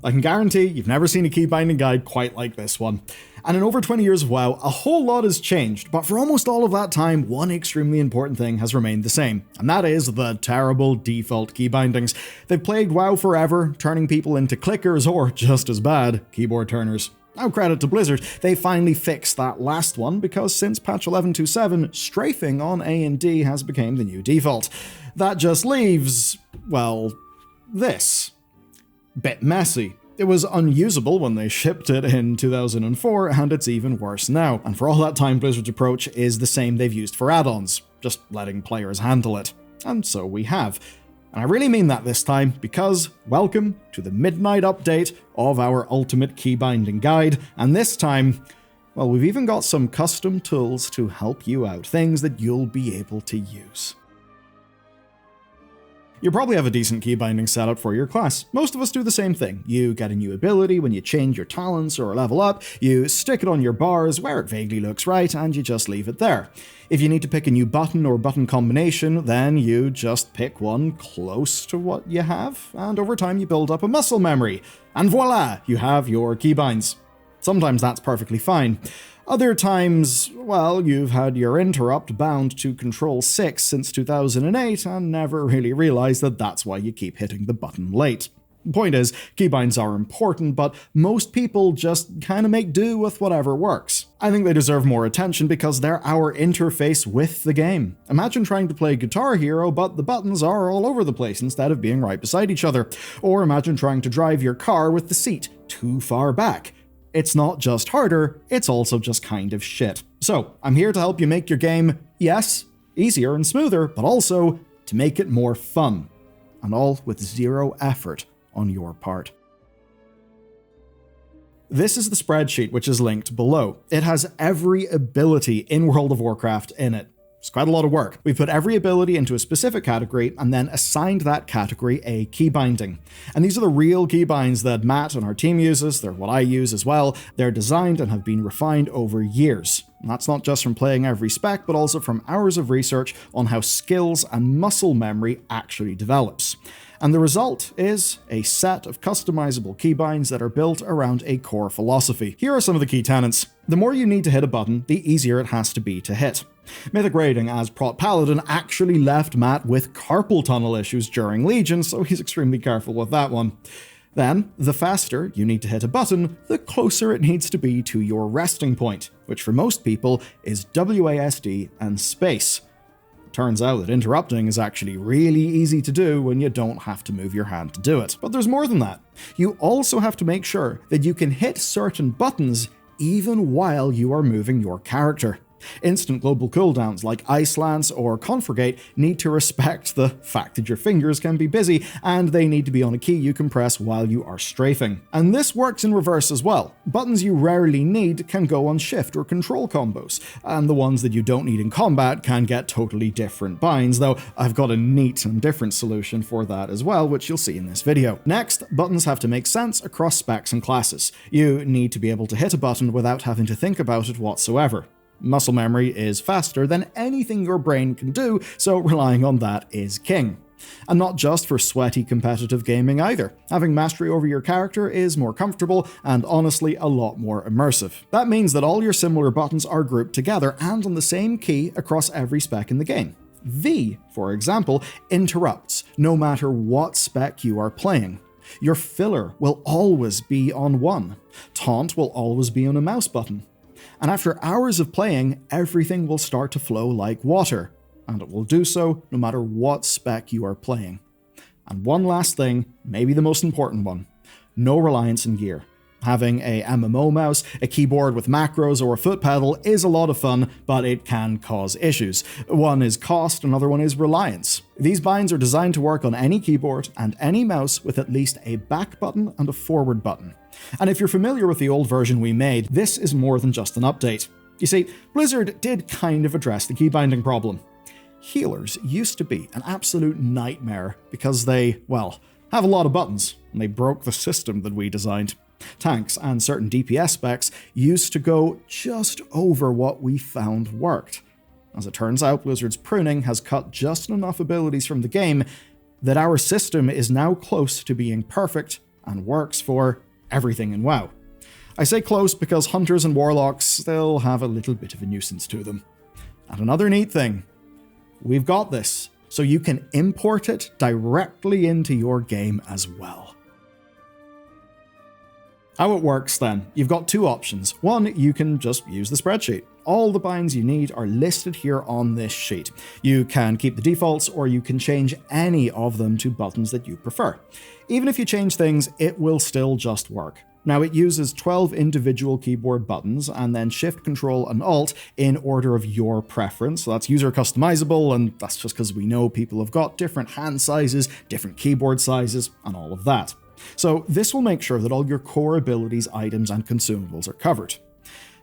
I can guarantee you've never seen a keybinding guide quite like this one. And in over 20 years of WoW, a whole lot has changed, but for almost all of that time, one extremely important thing has remained the same, and that is the terrible default keybindings. They've plagued WoW forever, turning people into clickers or, just as bad, keyboard turners. Now credit to Blizzard, they finally fixed that last one because since patch 11.27, strafing on A&D has become the new default. That just leaves, well, this. Bit messy. It was unusable when they shipped it in 2004, and it's even worse now. And for all that time, Blizzard's approach is the same they've used for add-ons, just letting players handle it. And so we have. And I really mean that this time, because welcome to the midnight update of our ultimate keybinding guide, and this time, well, we've even got some custom tools to help you out, things that you'll be able to use. You probably have a decent keybinding setup for your class. Most of us do the same thing. You get a new ability when you change your talents or level up, you stick it on your bars where it vaguely looks right, and you just leave it there. If you need to pick a new button or button combination, then you just pick one close to what you have, and over time you build up a muscle memory. And voila, you have your keybinds. Sometimes that's perfectly fine. Other times, well, you've had your interrupt bound to Control 6 since 2008 and never really realized that that's why you keep hitting the button late. The point is, keybinds are important, but most people just kinda make do with whatever works. I think they deserve more attention because they're our interface with the game. Imagine trying to play Guitar Hero, but the buttons are all over the place instead of being right beside each other. Or imagine trying to drive your car with the seat too far back. It's not just harder, it's also just kind of shit. So, I'm here to help you make your game, yes, easier and smoother, but also to make it more fun. And all with zero effort on your part. This is the spreadsheet which is linked below. It has every ability in World of Warcraft in it. It's quite a lot of work. We put every ability into a specific category and then assigned that category a keybinding. And these are the real keybinds that Matt and our team uses. They're what I use as well. They're designed and have been refined over years. And that's not just from playing every spec, but also from hours of research on how skills and muscle memory actually develops. And the result is a set of customizable keybinds that are built around a core philosophy. Here are some of the key tenets. The more you need to hit a button, the easier it has to be to hit. Mythic Raiding as Prot Paladin actually left Matt with carpal tunnel issues during Legion, so he's extremely careful with that one. Then, the faster you need to hit a button, the closer it needs to be to your resting point, which for most people is WASD and space. Turns out that interrupting is actually really easy to do when you don't have to move your hand to do it. But there's more than that. You also have to make sure that you can hit certain buttons even while you are moving your character. Instant global cooldowns like Ice Lance or Confragate need to respect the fact that your fingers can be busy, and they need to be on a key you can press while you are strafing. And this works in reverse as well. Buttons you rarely need can go on shift or control combos, and the ones that you don't need in combat can get totally different binds, though I've got a neat and different solution for that as well, which you'll see in this video. Next, buttons have to make sense across specs and classes. You need to be able to hit a button without having to think about it whatsoever. Muscle memory is faster than anything your brain can do, so relying on that is king. And not just for sweaty competitive gaming either. Having mastery over your character is more comfortable and honestly a lot more immersive. That means that all your similar buttons are grouped together and on the same key across every spec in the game. V, for example, interrupts no matter what spec you are playing. Your filler will always be on 1. Taunt will always be on a mouse button. And after hours of playing, everything will start to flow like water, and it will do so no matter what spec you are playing. And one last thing, maybe the most important one, no reliance on gear. Having a MMO mouse, a keyboard with macros, or a foot pedal is a lot of fun, but it can cause issues. One is cost, another one is reliance. These binds are designed to work on any keyboard and any mouse with at least a back button and a forward button. And if you're familiar with the old version we made, this is more than just an update. You see, Blizzard did kind of address the keybinding problem. Healers used to be an absolute nightmare because they, well, have a lot of buttons, and they broke the system that we designed. Tanks and certain DPS specs used to go just over what we found worked. As it turns out, Blizzard's pruning has cut just enough abilities from the game that our system is now close to being perfect and works for everything in WoW. I say close because hunters and warlocks still have a little bit of a nuisance to them. And another neat thing, we've got this, so you can import it directly into your game as well. How it works then, you've got two options. One, you can just use the spreadsheet. All the binds you need are listed here on this sheet. You can keep the defaults or you can change any of them to buttons that you prefer. Even if you change things, it will still just work. Now it uses 12 individual keyboard buttons and then Shift, Control, and Alt in order of your preference. So that's user customizable, and that's just because we know people have got different hand sizes, different keyboard sizes, and all of that. So this will make sure that all your core abilities, items, and consumables are covered.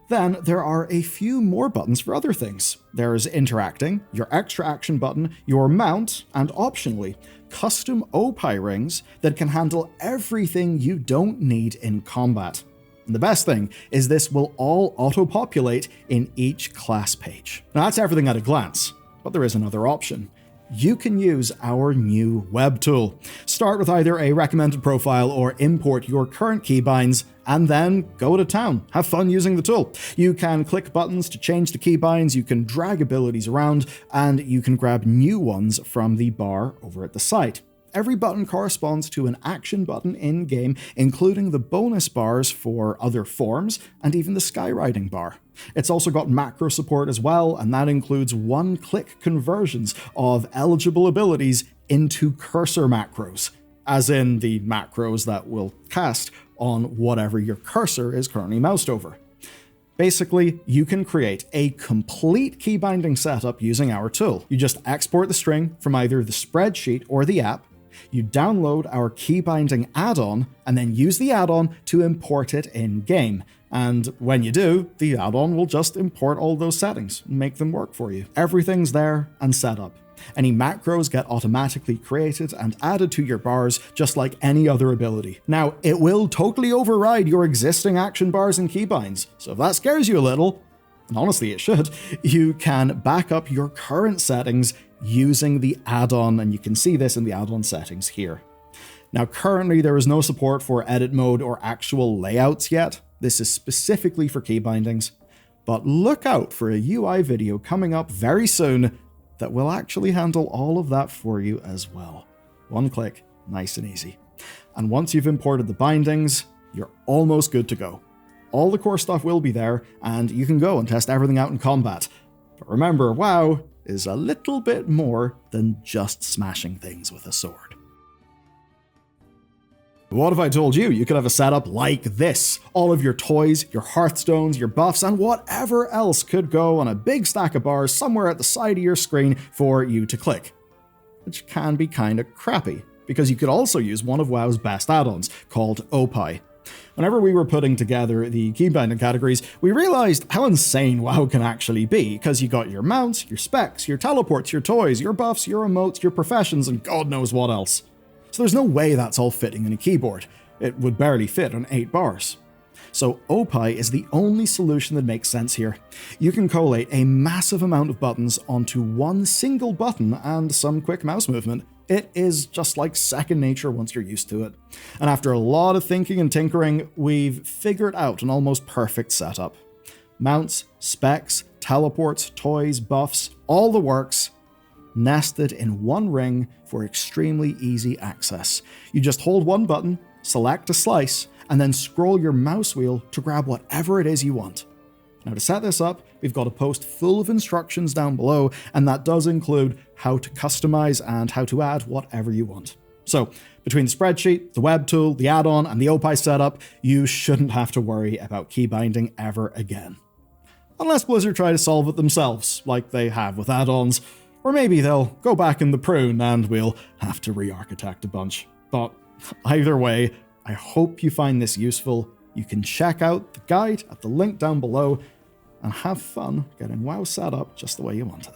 Then there are a few more buttons for other things. There's interacting, your extra action button, your mount, and optionally, custom OPI rings that can handle everything you don't need in combat. And the best thing is this will all auto-populate in each class page. Now that's everything at a glance, but there is another option. You can use our new web tool. Start with either a recommended profile or import your current keybinds and then go to town. Have fun using the tool. You can click buttons to change the keybinds, you can drag abilities around, and you can grab new ones from the bar over at the site. Every button corresponds to an action button in-game, including the bonus bars for other forms and even the skywriting bar. It's also got macro support as well, and that includes one-click conversions of eligible abilities into cursor macros, as in the macros that will cast on whatever your cursor is currently moused over. Basically, you can create a complete keybinding setup using our tool. You just export the string from either the spreadsheet or the app, you download our keybinding add-on, and then use the add-on to import it in-game. And when you do, the add-on will just import all those settings and make them work for you. Everything's there and set up. Any macros get automatically created and added to your bars just like any other ability. Now, it will totally override your existing action bars and keybinds, so if that scares you a little, and honestly it should, you can back up your current settings using the add-on, and you can see this in the add-on settings here. Now currently there is no support for edit mode or actual layouts yet. This is specifically for keybindings, but look out for a UI video coming up very soon that will actually handle all of that for you as well. One click, nice and easy. And once you've imported the bindings, you're almost good to go. All the core stuff will be there, and you can go and test everything out in combat. But remember, WoW is a little bit more than just smashing things with a sword. What if I told you you could have a setup like this? All of your toys, your hearthstones, your buffs, and whatever else could go on a big stack of bars somewhere at the side of your screen for you to click. Which can be kinda crappy, because you could also use one of WoW's best add-ons, called OPI. Whenever we were putting together the keybinding categories, we realized how insane WoW can actually be, because you got your mounts, your specs, your teleports, your toys, your buffs, your emotes, your professions, and God knows what else. So there's no way that's all fitting in a keyboard. It would barely fit on 8 bars. So OPI is the only solution that makes sense here. You can collate a massive amount of buttons onto one single button and some quick mouse movement. It is just like second nature once you're used to it. And after a lot of thinking and tinkering, we've figured out an almost perfect setup. Mounts, specs, teleports, toys, buffs, all the works, nested in one ring for extremely easy access. You just hold one button, select a slice, and then scroll your mouse wheel to grab whatever it is you want. Now to set this up, we've got a post full of instructions down below, and that does include how to customize and how to add whatever you want. So between the spreadsheet, the web tool, the add-on, and the OPI setup, you shouldn't have to worry about keybinding ever again. Unless Blizzard try to solve it themselves, like they have with add-ons, or maybe they'll go back in the prune and we'll have to re-architect a bunch. But either way, I hope you find this useful. You can check out the guide at the link down below and have fun getting WoW set up just the way you want it.